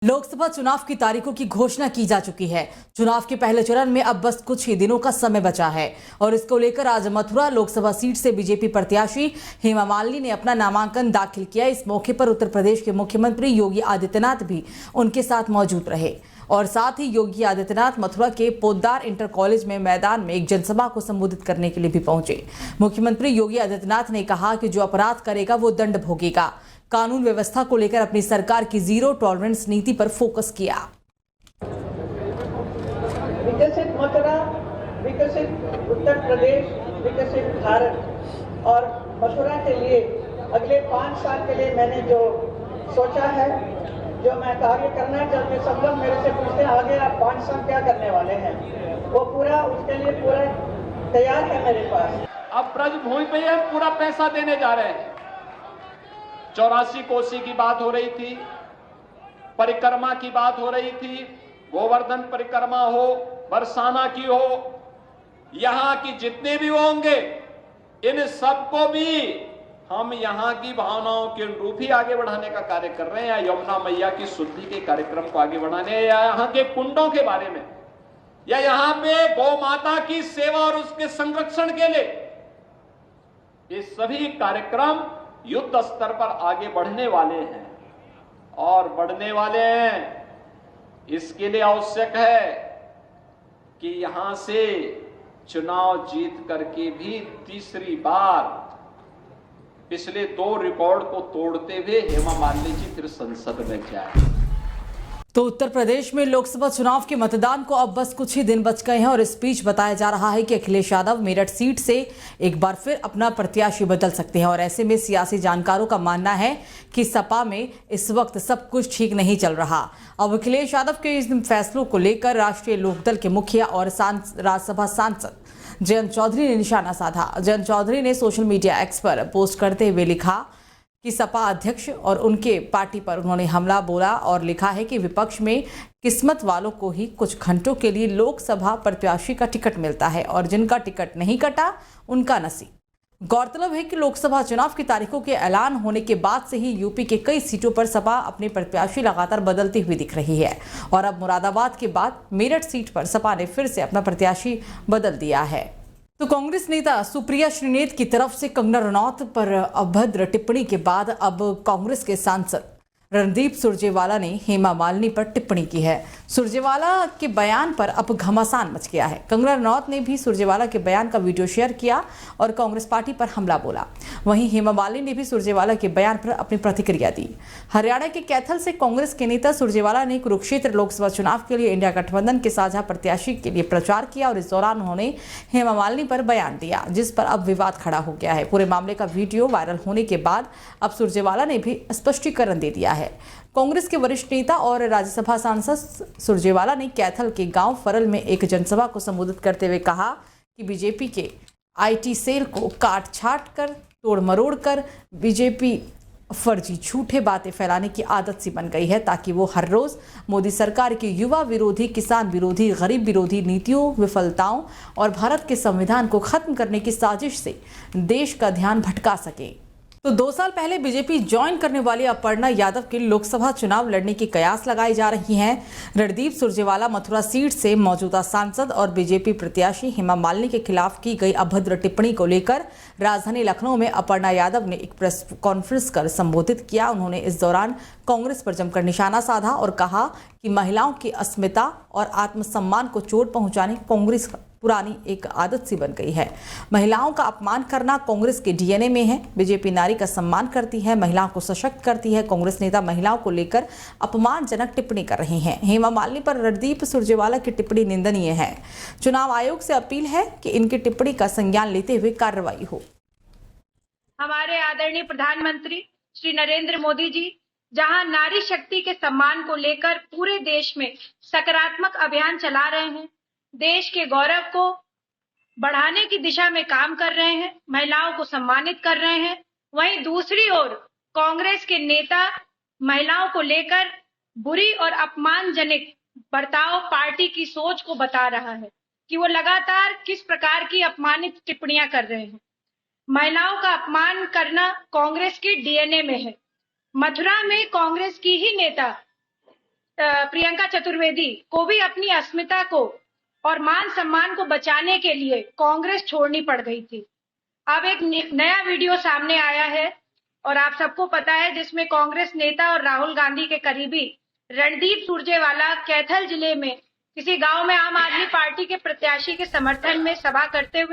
लोकसभा चुनाव की तारीखों की घोषणा की जा चुकी है। चुनाव के पहले चरण में अब बस कुछ ही दिनों का समय बचा है और इसको लेकर आज मथुरा लोकसभा सीट से बीजेपी प्रत्याशी हेमा मालिनी ने अपना नामांकन दाखिल किया। इस मौके पर उत्तर प्रदेश के मुख्यमंत्री योगी आदित्यनाथ भी उनके साथ मौजूद रहे और साथ ही योगी आदित्यनाथ मथुरा के पोद्दार इंटर कॉलेज में मैदान में एक जनसभा को संबोधित करने के लिए भी पहुंचे। मुख्यमंत्री योगी आदित्यनाथ ने कहा कि जो अपराध करेगा वो दंड भोगेगा। कानून व्यवस्था को लेकर अपनी सरकार की जीरो टॉलरेंस नीति पर फोकस किया। विकसित मथुरा, विकसित उत्तर प्रदेश, विकसित भारत और मथुरा के लिए अगले 5 साल के लिए मैंने जो सोचा है, जो मैं कार्य करना चाहते, सब लोग मेरे से पूछते हैं आगे आप 5 साल क्या करने वाले हैं, वो पूरा उसके लिए पूरा तैयार है मेरे पास। अब ब्रजभूमि पे हम पूरा पैसा देने जा रहे हैं। 84 कोसी की बात हो रही थी, परिक्रमा की बात हो रही थी, गोवर्धन परिक्रमा हो, बरसाना की हो, यहां की जितने भी होंगे इन सबको भी हम यहां की भावनाओं के अनुरूप ही आगे बढ़ाने का कार्य कर रहे हैं। यमुना मैया की शुद्धि के कार्यक्रम को आगे बढ़ाने, या यहां के कुंडों के बारे में, या यहां पे गौ माता की सेवा और उसके संरक्षण के लिए, ये सभी कार्यक्रम युद्ध स्तर पर आगे बढ़ने वाले हैं और बढ़ने वाले हैं। इसके लिए आवश्यक है कि यहां से चुनाव जीत करके भी तीसरी बार पिछले 2 रिकॉर्ड को तोड़ते हुए हेमा मालिनी जी फिर संसद में जाए। तो उत्तर प्रदेश में लोकसभा चुनाव के मतदान को अब बस कुछ ही दिन बच गए हैं और इस बीच बताया जा रहा है कि अखिलेश यादव मेरठ सीट से एक बार फिर अपना प्रत्याशी बदल सकते हैं और ऐसे में सियासी जानकारों का मानना है कि सपा में इस वक्त सब कुछ ठीक नहीं चल रहा। अब अखिलेश यादव के इस फैसलों को लेकर राष्ट्रीय लोकदल के मुखिया और राज्यसभा सांसद जयंत चौधरी ने निशाना साधा। जयंत चौधरी ने सोशल मीडिया एक्स पर पोस्ट करते हुए लिखा कि सपा अध्यक्ष और उनके पार्टी पर उन्होंने हमला बोला और लिखा है कि विपक्ष में किस्मत वालों को ही कुछ घंटों के लिए लोकसभा प्रत्याशी का टिकट मिलता है और जिनका टिकट नहीं कटा उनका नसीब। गौरतलब है कि लोकसभा चुनाव की तारीखों के ऐलान होने के बाद से ही यूपी के कई सीटों पर सपा अपने प्रत्याशी लगातार बदलती हुई दिख रही है और अब मुरादाबाद के बाद मेरठ सीट पर सपा ने फिर से अपना प्रत्याशी बदल दिया है। तो कांग्रेस नेता सुप्रिया श्रीनेत की तरफ से कंगना रनौत पर अभद्र टिप्पणी के बाद अब कांग्रेस के सांसद रणदीप सुरजेवाला ने हेमा मालिनी पर टिप्पणी की है। सुरजेवाला के बयान पर अब घमासान मच गया है। कंगना रनौत ने भी सुरजेवाला के बयान का वीडियो शेयर किया और कांग्रेस पार्टी पर हमला बोला। वहीं हेमा मालिनी ने भी सुरजेवाला के बयान पर अपनी प्रतिक्रिया दी। हरियाणा के कैथल से कांग्रेस के नेता सुरजेवाला ने कुरुक्षेत्र लोकसभा चुनाव के लिए इंडिया गठबंधन के साझा प्रत्याशी के लिए प्रचार किया और इस दौरान उन्होंने हेमा मालिनी पर बयान दिया, जिस पर अब विवाद खड़ा हो गया है। पूरे मामले का वीडियो वायरल होने के बाद अब सुरजेवाला ने भी स्पष्टीकरण दे दिया है। कांग्रेस के वरिष्ठ नेता और राज्यसभा सांसद सुरजेवाला ने कैथल के गांव फरल में एक जनसभा को संबोधित करते हुए कहा कि बीजेपी के आईटी सेल को काट छाट कर तोड़ मरोड़ कर बीजेपी फर्जी झूठे बातें फैलाने की आदत सी बन गई है ताकि वो हर रोज मोदी सरकार की युवा विरोधी, किसान विरोधी, गरीब विरोधी नीतियों, विफलताओं और भारत के संविधान को खत्म करने की साजिश से देश का ध्यान भटका सके। तो 2 साल पहले बीजेपी ज्वाइन करने वाली अपर्णा यादव के लोकसभा चुनाव लड़ने की कयास लगाई जा रही हैं। रणदीप सुरजेवाला मथुरा सीट से मौजूदा सांसद और बीजेपी प्रत्याशी हेमा मालिनी के खिलाफ की गई अभद्र टिप्पणी को लेकर राजधानी लखनऊ में अपर्णा यादव ने एक प्रेस कॉन्फ्रेंस कर संबोधित किया। उन्होंने इस दौरान कांग्रेस पर जमकर निशाना साधा और कहा कि महिलाओं की अस्मिता और आत्मसम्मान को चोट पहुंचाने कांग्रेस का पुरानी एक आदत सी बन गई है। महिलाओं का अपमान करना कांग्रेस के डीएनए में है। बीजेपी नारी का सम्मान करती है, महिलाओं को सशक्त करती है। कांग्रेस नेता महिलाओं को लेकर अपमानजनक टिप्पणी कर रहे हैं। हेमा मालिनी पर रणदीप सुरजेवाला की टिप्पणी निंदनीय है। चुनाव आयोग से अपील है कि इनकी टिप्पणी का संज्ञान लेते हुए कार्रवाई हो। हमारे आदरणीय प्रधानमंत्री श्री नरेंद्र मोदी जी जहां नारी शक्ति के सम्मान को लेकर पूरे देश में सकारात्मक अभियान चला रहे हैं, देश के गौरव को बढ़ाने की दिशा में काम कर रहे हैं, महिलाओं को सम्मानित कर रहे हैं, वहीं दूसरी ओर कांग्रेस के नेता महिलाओं को लेकर बुरी और अपमानजनक बर्ताव, पार्टी की सोच को बता रहा है कि वो लगातार किस प्रकार की अपमानित टिप्पणियां कर रहे हैं। महिलाओं का अपमान करना कांग्रेस की डीएनए में है। मथुरा में कांग्रेस की ही नेता प्रियंका चतुर्वेदी को भी अपनी अस्मिता को और मान सम्मान को बचाने के लिए कांग्रेस छोड़नी पड़ गई थी। अब एक नया वीडियो सामने आया है और आप सबको पता है, जिसमें कांग्रेस नेता और राहुल गांधी के करीबी रणदीप सुरजेवाला कैथल जिले में किसी गांव में आम आदमी पार्टी के प्रत्याशी के समर्थन में सभा करते हुए